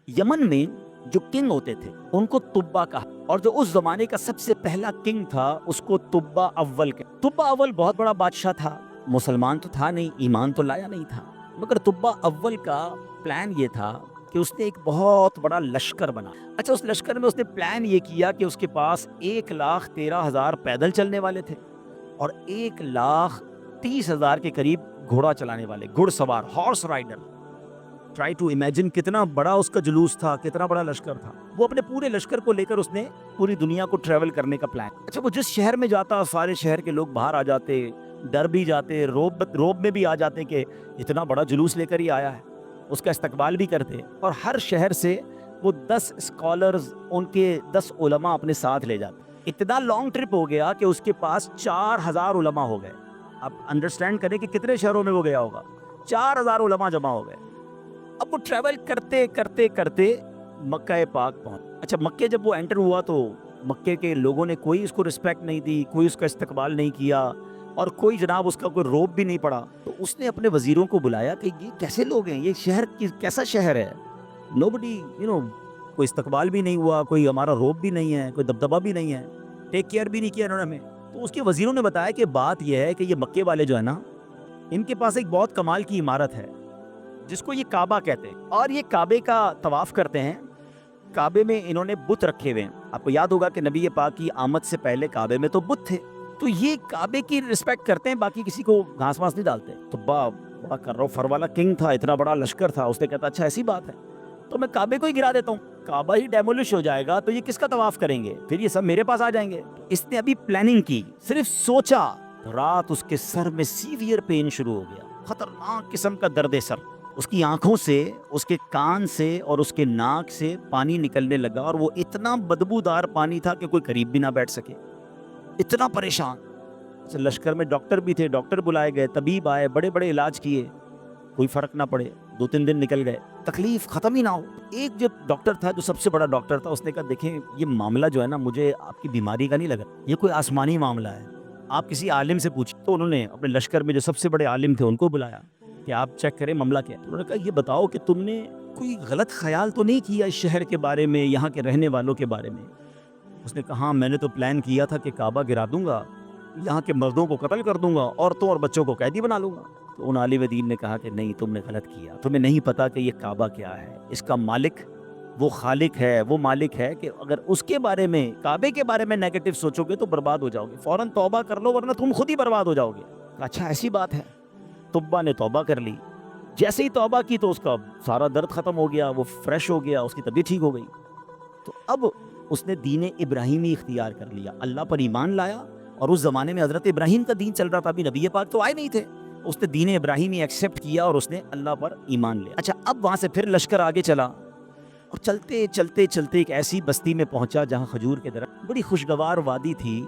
یمن میں جو کنگ ہوتے تھے ان کو طبا کہا، اور جو اس زمانے کا سب سے پہلا کنگ تھا اس کو طبا اول کہا۔ طبا اول بہت بڑا بادشاہ تھا، مسلمان تو تھا نہیں، ایمان تو لایا نہیں تھا، مگر طبا اول کا پلان یہ تھا کہ اس نے ایک بہت بڑا لشکر بنا۔ اچھا، اس لشکر میں اس نے پلان یہ کیا کہ اس کے پاس 1,13,000 پیدل چلنے والے تھے اور 1,30,000 کے قریب گھوڑا چلانے والے، گھڑ سوار، horse rider. Try to imagine کتنا بڑا اس کا جلوس تھا، کتنا بڑا لشکر تھا۔ وہ اپنے پورے لشکر کو لے کر اس نے پوری دنیا کو ٹریول کرنے کا پلان۔ اچھا، وہ جس شہر میں جاتا سارے شہر کے لوگ باہر آ جاتے، ڈر بھی جاتے، روب میں بھی آ جاتے کہ اتنا بڑا جلوس لے کر ہی آیا ہے، اس کا استقبال بھی کرتے، اور ہر شہر سے وہ 10 اسکالرز، ان کے 10 علماء اپنے ساتھ لے جاتے۔ اتنا لانگ ٹرپ ہو گیا کہ اس کے پاس 4,000 علماء ہو گئے۔ اب انڈرسٹینڈ کریں کہ کتنے شہروں میں وہ گیا ہوگا، 4,000 علماء جمع ہو گئے۔ اب وہ ٹریول کرتے کرتے کرتے مکہ پاک پہنچ۔ اچھا، مکے جب وہ انٹر ہوا تو مکے کے لوگوں نے کوئی اس کو رسپیکٹ نہیں دی، کوئی اس کا استقبال نہیں کیا، اور کوئی جناب اس کا کوئی روب بھی نہیں پڑا۔ تو اس نے اپنے وزیروں کو بلایا کہ یہ کیسے لوگ ہیں، یہ شہر کیسا شہر ہے، نوبڈی کوئی استقبال بھی نہیں ہوا، کوئی ہمارا روب بھی نہیں ہے، کوئی دبدبہ بھی نہیں ہے، ٹیک کیئر بھی نہیں کیا انہوں نے ہمیں۔ تو اس کے وزیروں نے بتایا کہ بات یہ ہے کہ یہ مکے والے جو ہے نا، ان کے پاس ایک بہت کمال کی عمارت ہے جس کو یہ کعبہ کہتے ہیں، اور یہ کعبے کا طواف کرتے ہیں۔ کعبے میں انہوں نے بت رکھے ہوئے ہیں۔ آپ کو یاد ہوگا کہ نبی پاک کی آمد سے پہلے کعبے میں تو بت تھے، تو یہ کعبے کی رسپیکٹ کرتے ہیں، باقی کسی کو گھاس واس نہیں ڈالتے۔ تو بڑا کر رہا ہوں، فر والا کنگ تھا، اتنا بڑا لشکر تھا، اس نے کہتا اچھا ایسی بات ہے تو میں کعبے کو ہی گرا دیتا ہوں، کعبہ ہی ڈیمولش ہو جائے گا تو یہ کس کا طواف کریں گے، پھر یہ سب میرے پاس آ جائیں گے۔ اس نے ابھی پلاننگ کی، صرف سوچا، رات اس کے سر میں سیویئر پین شروع ہو گیا، خطرناک قسم کا درد سر۔ اس کی آنکھوں سے، اس کے کان سے اور اس کے ناک سے پانی نکلنے لگا، اور وہ اتنا بدبودار پانی تھا کہ کوئی قریب بھی نہ بیٹھ سکے، اتنا پریشان۔ لشکر میں ڈاکٹر بھی تھے، ڈاکٹر بلائے گئے، طبیب آئے، بڑے بڑے علاج کیے، کوئی فرق نہ پڑے، 2-3 دن نکل گئے، تکلیف ختم ہی نہ ہو۔ ایک جو ڈاکٹر تھا، جو سب سے بڑا ڈاکٹر تھا، اس نے کہا دیکھیں یہ معاملہ جو ہے نا، مجھے آپ کی بیماری کا نہیں لگا، یہ کوئی آسمانی معاملہ ہے، آپ کسی عالم سے پوچھیں۔ تو انہوں نے اپنے لشکر میں جو سب سے بڑے عالم تھے ان کو بلایا کہ آپ چیک کریں معاملہ کیا ہے۔ انہوں نے کہا یہ بتاؤ کہ تم نے کوئی غلط خیال تو نہیں کیا اس شہر کے بارے میں، یہاں کے رہنے والوں کے بارے میں؟ اس نے کہا ہاں، میں نے تو پلان کیا تھا کہ کعبہ گرا دوں گا، یہاں کے مردوں کو قتل کر دوں گا، عورتوں اور بچوں کو قیدی بنا لوں گا۔ تو ان عالم دین نے کہا کہ نہیں، تم نے غلط کیا، تمہیں نہیں پتا کہ یہ کعبہ کیا ہے، اس کا مالک وہ خالق ہے، وہ مالک ہے کہ اگر اس کے بارے میں، کعبے کے بارے میں نیگیٹو سوچو گے تو برباد ہو جاؤ گے، فوراً توبہ کر لو ورنہ تم خود ہی برباد ہو جاؤ گے۔ اچھا ایسی بات ہے۔ طبا نے توبہ کر لی، جیسے ہی توبہ کی تو اس کا سارا درد ختم ہو گیا، وہ فریش ہو گیا، اس کی طبیعت ٹھیک ہو گئی۔ تو اب اس نے دین ابراہیمی اختیار کر لیا، اللہ پر ایمان لایا، اور اس زمانے میں حضرت ابراہیم کا دین چل رہا تھا، ابھی نبی پاک تو آئے نہیں تھے، اس نے دین ابراہیمی ایکسیپٹ کیا اور اس نے اللہ پر ایمان لیا۔ اچھا، اب وہاں سے پھر لشکر آگے چلا، اور چلتے چلتے چلتے ایک ایسی بستی میں پہنچا جہاں کھجور کے درخت، بڑی خوشگوار وادی تھی،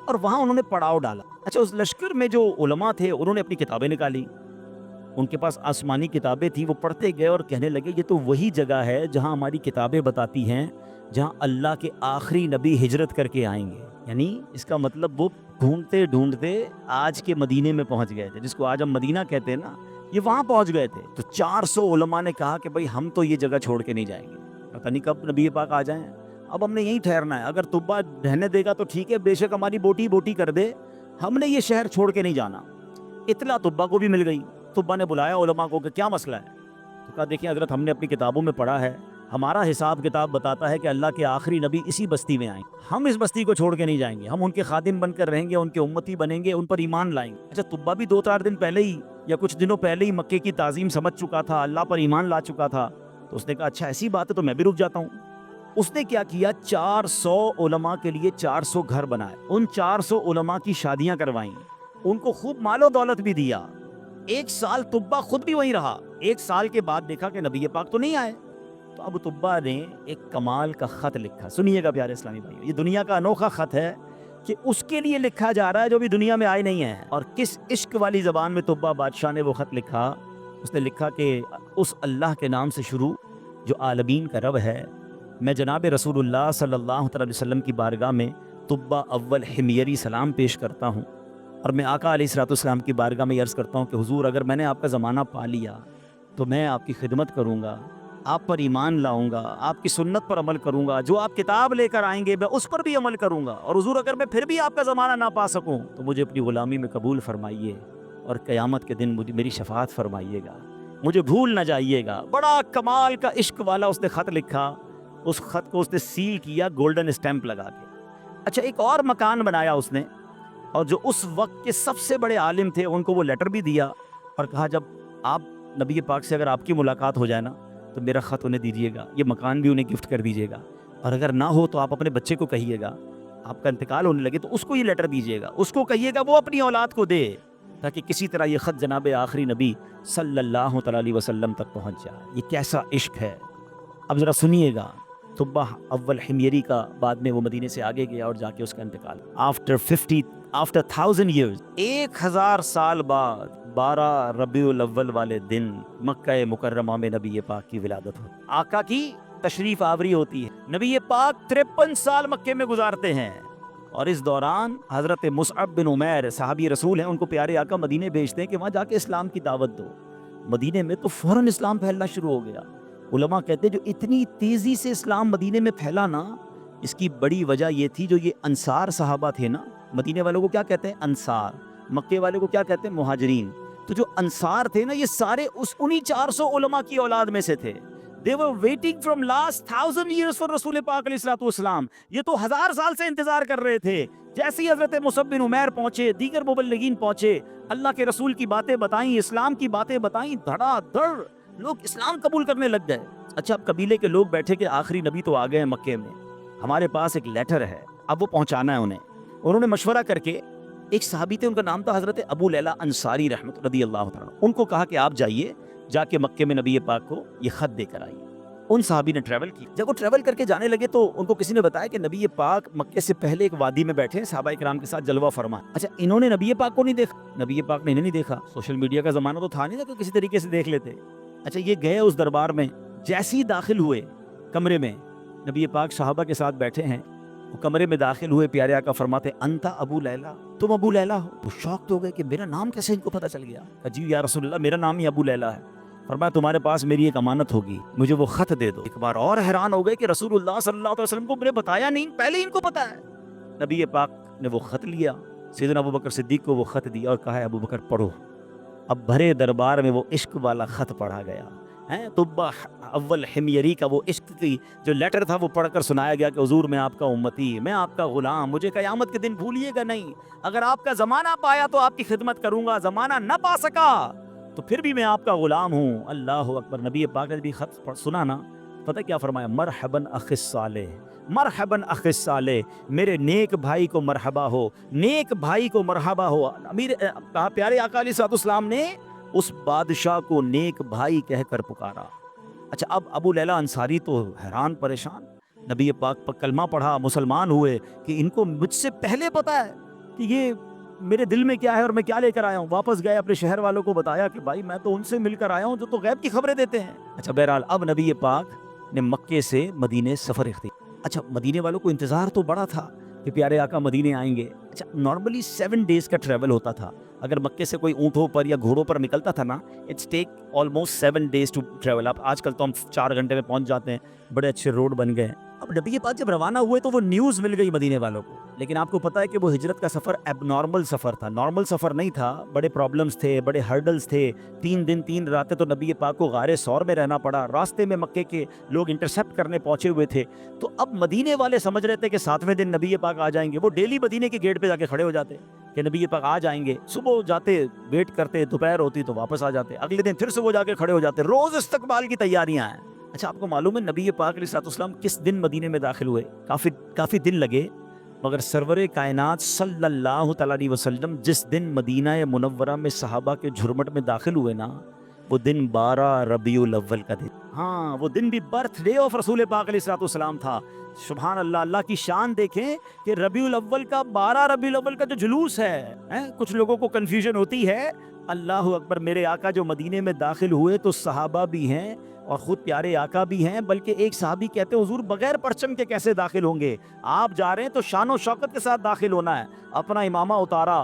اور وہاں انہوں نے پڑاؤ ڈالا۔ اچھا، اس لشکر میں جو علماء تھے انہوں نے اپنی کتابیں نکالی، ان کے پاس آسمانی کتابیں تھیں، وہ پڑھتے گئے اور کہنے لگے یہ تو وہی جگہ ہے جہاں ہماری کتابیں بتاتی ہیں جہاں اللہ کے آخری نبی ہجرت کر کے آئیں گے۔ یعنی اس کا مطلب وہ ڈھونڈتے ڈھونڈتے آج کے مدینے میں پہنچ گئے تھے، جس کو آج ہم مدینہ کہتے ہیں نا، یہ وہاں پہنچ گئے تھے۔ تو 400 علماء نے کہا کہ بھائی ہم تو یہ جگہ چھوڑ کے نہیں جائیں گے، پتہ نہیں کب نبی پاک آ جائیں، اب ہم نے یہیں ٹھہرنا ہے، اگر طبا رہنے دے گا تو ٹھیک ہے، بے شک ہماری بوٹی بوٹی کر دے، ہم نے یہ شہر چھوڑ کے نہیں جانا۔ اطلاع طبا کو بھی مل گئی، طبا نے بلایا علماء کو کہ کیا مسئلہ ہے؟ تو کہا دیکھیں حضرت، ہم نے اپنی کتابوں میں پڑھا ہے، ہمارا حساب کتاب بتاتا ہے کہ اللہ کے آخری نبی اسی بستی میں آئیں گے، ہم اس بستی کو چھوڑ کے نہیں جائیں گے، ہم ان کے خادم بن کر رہیں گے، ان کے امتی بنیں گے، ان پر ایمان لائیں گے۔ اچھا، طبا بھی 2-4 دن پہلے ہی یا کچھ دنوں پہلے ہی مکے کی تعظیم سمجھ چکا تھا، اللہ پر ایمان لا چکا تھا، تو اس نے کہا اچھا ایسی بات ہے تو میں بھی رک جاتا ہوں۔ اس نے کیا کیا، 400 علماء کے لیے 400 گھر بنائے، ان 400 علماء کی شادیاں کروائیں، ان کو خوب مال و دولت بھی دیا۔ 1 سال طبا خود بھی وہیں رہا، 1 سال کے بعد دیکھا کہ نبی پاک تو نہیں آئے، تو اب طبا نے ایک کمال کا خط لکھا۔ سنیے گا پیارے اسلامی بھائیو، یہ دنیا کا انوکھا خط ہے کہ اس کے لیے لکھا جا رہا ہے جو بھی دنیا میں آئے نہیں ہے۔ اور کس عشق والی زبان میں طبا بادشاہ نے وہ خط لکھا؟ اس نے لکھا کہ اس اللہ کے نام سے شروع جو عالمین کا رب ہے، میں جناب رسول اللہ صلی اللہ علیہ وسلم کی بارگاہ میں طبا اول حمیری سلام پیش کرتا ہوں، اور میں آقا علیہ الصلوۃ والسلام کی بارگاہ میں عرض کرتا ہوں کہ حضور اگر میں نے آپ کا زمانہ پا لیا تو میں آپ کی خدمت کروں گا، آپ پر ایمان لاؤں گا، آپ کی سنت پر عمل کروں گا، جو آپ کتاب لے کر آئیں گے میں اس پر بھی عمل کروں گا، اور حضور اگر میں پھر بھی آپ کا زمانہ نہ پا سکوں تو مجھے اپنی غلامی میں قبول فرمائیے، اور قیامت کے دن مجھے میری شفاعت فرمائیے گا، مجھے بھول نہ جائیے گا۔ بڑا کمال کا عشق والا اس نے خط لکھا، اس خط کو اس نے سیل کیا گولڈن اسٹیمپ لگا کے۔ اچھا، ایک اور مکان بنایا اس نے، اور جو اس وقت کے سب سے بڑے عالم تھے ان کو وہ لیٹر بھی دیا، اور کہا جب آپ نبی پاک سے اگر آپ کی ملاقات ہو جائے نا تو میرا خط انہیں دیجیے گا، یہ مکان بھی انہیں گفٹ کر دیجیے گا، اور اگر نہ ہو تو آپ اپنے بچے کو کہیے گا، آپ کا انتقال ہونے لگے تو اس کو یہ لیٹر دیجیے گا، اس کو کہیے گا وہ اپنی اولاد کو دے، تاکہ کسی طرح یہ خط جناب آخری نبی صلی اللہ تعالی علیہ وسلم تک پہنچ جائے۔ یہ کیسا عشق ہے! اب ذرا سنیے گا، طبہ اول حمیری کا بعد میں وہ مدینے سے آگے گیا اور جا کے اس کا انتقال آفٹر 1000 years، 1000 سال بعد 12 ربیع الاول والے دن مکہ مکرمہ میں نبی پاک کی ولادت ہوتی، آقا کی تشریف آوری ہوتی ہے۔ نبی پاک 53 سال مکے میں گزارتے ہیں، اور اس دوران حضرت مصعب بن عمیر صحابی رسول ہیں، ان کو پیارے آقا مدینے بھیجتے ہیں کہ وہاں جا کے اسلام کی دعوت دو۔ مدینے میں تو فوراً اسلام پھیلنا شروع ہو گیا۔ علماء کہتے ہیں جو اتنی تیزی سے اسلام مدینے میں پھیلا نا، اس کی بڑی وجہ یہ تھی جو یہ انصار صحابہ تھے نا، مدینے والوں کو کیا کہتے ہیں؟ انصار۔ مکے والوں کو کیا کہتے ہیں؟ مہاجرین۔ تو جو انصار تھے نا، یہ سارے انہی 400 علماء کی اولاد میں سے تھے۔ They were waiting from last 1000 years for رسول پاک علیہ الصلوۃ والسلام۔ یہ تو 1000 سال سے انتظار کر رہے تھے۔ جیسے ہی حضرت مصعب بن عمیر پہنچے، دیگر مبلغین پہنچے، اللہ کے رسول کی باتیں بتائیں، اسلام کی باتیں بتائیں، دھڑا دھڑ لوگ اسلام قبول کرنے لگ گئے۔ اچھا، اب قبیلے کے لوگ بیٹھے کہ آخری نبی تو آ گئے ہیں مکے میں، ہمارے پاس ایک لیٹر ہے، اب وہ پہنچانا ہے انہیں۔ انہوں نے مشورہ کر کے، ایک صحابی تھے، ان کا نام تھا حضرت ابو لیلہ انصاری رحمۃ رضی اللہ تعالیٰ، ان کو کہا کہ آپ جائیے، جا کے مکے میں نبی پاک کو یہ خط دے کر آئیے۔ ان صحابی نے ٹریول کی۔ جب وہ ٹریول کر کے جانے لگے تو ان کو کسی نے بتایا کہ نبی پاک مکے سے پہلے ایک وادی میں بیٹھے ہیں، صحابہ کرام کے ساتھ جلوہ فرما۔ اچھا، انہوں نے نبی پاک کو نہیں دیکھا، نبی پاک نے انہیں نہیں دیکھا، سوشل میڈیا کا زمانہ تو تھا نہیں نا کہ کسی طریقے سے دیکھ لیتے۔ اچھا، یہ گئے اس دربار میں، جیسے ہی داخل ہوئے کمرے میں، نبی پاک صحابہ کے ساتھ بیٹھے ہیں، وہ کمرے میں داخل ہوئے، پیارے آقا فرماتے انت ابو لیلہ، تم ابو لیلہ ہو؟ وہ شوق ہو گئے کہ میرا نام کیسے ان کو پتہ چل گیا؟ جی یا رسول اللہ، میرا نام ہی ابو لیلہ ہے۔ فرمایا تمہارے پاس میری ایک امانت ہوگی، مجھے وہ خط دے دو۔ ایک بار اور حیران ہو گئے کہ رسول اللہ صلی اللہ علیہ وسلم کو میں نے بتایا نہیں، پہلے ہی ان کو پتا ہے۔ نبی پاک نے وہ خط لیا، سیدنا ابو بکر صدیق کو وہ خط دیا اور کہا ہے ابو بکر پڑھو۔ اب بھرے دربار میں وہ عشق والا خط پڑھا گیا ہے، طبہ اول حمیری کا وہ عشق کی جو لیٹر تھا وہ پڑھ کر سنایا گیا کہ حضور میں آپ کا امتی، میں آپ کا غلام، مجھے قیامت کے دن بھولیے گا نہیں، اگر آپ کا زمانہ پایا تو آپ کی خدمت کروں گا، زمانہ نہ پا سکا تو پھر بھی میں آپ کا غلام ہوں۔ اللہ اکبر۔ نبی پاک نے بھی خط سنا نا، پتہ کیا فرمایا؟ مرحباً اخی الصالح، مرحباً اخی الصالح، میرے نیک بھائی کو مرحبا ہو، نیک بھائی کو مرحبا ہو۔ امیر کہا پیارے آقا علیہ الصلوۃ والسلام نے اس بادشاہ کو نیک بھائی کہہ کر پکارا۔ اچھا، اب ابو لیلہ انصاری تو حیران پریشان، نبی پاک پر کلمہ پڑھا، مسلمان ہوئے کہ ان کو مجھ سے پہلے پتا ہے کہ یہ میرے دل میں کیا ہے اور میں کیا لے کر آیا ہوں۔ واپس گئے، اپنے شہر والوں کو بتایا کہ بھائی میں تو ان سے مل کر آیا ہوں جو تو غیب کی خبریں دیتے ہیں۔ اچھا، بہرحال اب نبی پاک نے مکے سے مدینے سفر اختیار۔ اچھا، مدینے والوں کو انتظار تو بڑا تھا کہ پیارے آقا مدینے آئیں گے۔ اچھا، نارملی 7 days کا ٹریول ہوتا تھا، اگر مکے سے کوئی اونٹوں پر یا گھوڑوں پر نکلتا تھا نا، it's take almost 7 days to travel. اب آج کل تو ہم 4 گھنٹے میں پہنچ جاتے ہیں، بڑے اچھے روڈ بن گئے ہیں۔ اب نبی پاک جب روانہ ہوئے تو وہ نیوز مل گئی مدینے والوں کو، لیکن آپ کو پتا ہے کہ وہ ہجرت کا سفر ایب نارمل سفر تھا، نارمل سفر نہیں تھا، بڑے پرابلمز تھے، بڑے ہرڈلز تھے۔ 3 دن 3 راتیں تو نبی پاک کو غار ثور میں رہنا پڑا، راستے میں مکے کے لوگ انٹرسیپٹ کرنے پہنچے ہوئے تھے۔ تو اب مدینے والے سمجھ رہے تھے کہ 7ویں دن نبی پاک آ جائیں گے، وہ ڈیلی مدینے کے گیٹ پہ جا کے کھڑے ہو جاتے کہ نبی پاک آ جائیں گے، صبح جاتے ویٹ کرتے، دوپہر ہوتی تو واپس آ جاتے، اگلے دن پھر سے وہ جا کے کھڑے ہو جاتے، روز استقبال کی تیاریاں ہیں۔ اچھا، آپ کو معلوم ہے نبی پاک علیہ الصلوۃ والسلام کس دن مدینے میں داخل ہوئے؟ کافی دن لگے، مگر سرور کائنات صلی اللہ تعالیٰ علیہ وسلم جس دن مدینہ منورہ میں صحابہ کے جھرمٹ میں داخل ہوئے نا، وہ دن 12 ربیع الاول کا دن، ہاں وہ دن بھی برتھ ڈے آف رسول پاک علیہ الصلوۃ والسلام تھا۔ سبحان اللہ، اللہ کی شان دیکھیں کہ ربیع الاول کا 12 ربیع الاول کا جو جلوس ہے، کچھ لوگوں کو کنفیوژن ہوتی ہے۔ اللہ اکبر، میرے آقا جو مدینے میں داخل ہوئے تو صحابہ بھی ہیں اور خود پیارے آقا بھی ہیں، بلکہ ایک صحابی کہتے ہیں حضور بغیر پرچم کے کیسے داخل ہوں گے؟ آپ جا رہے ہیں تو شان و شوکت کے ساتھ داخل ہونا ہے۔ اپنا امامہ اتارا،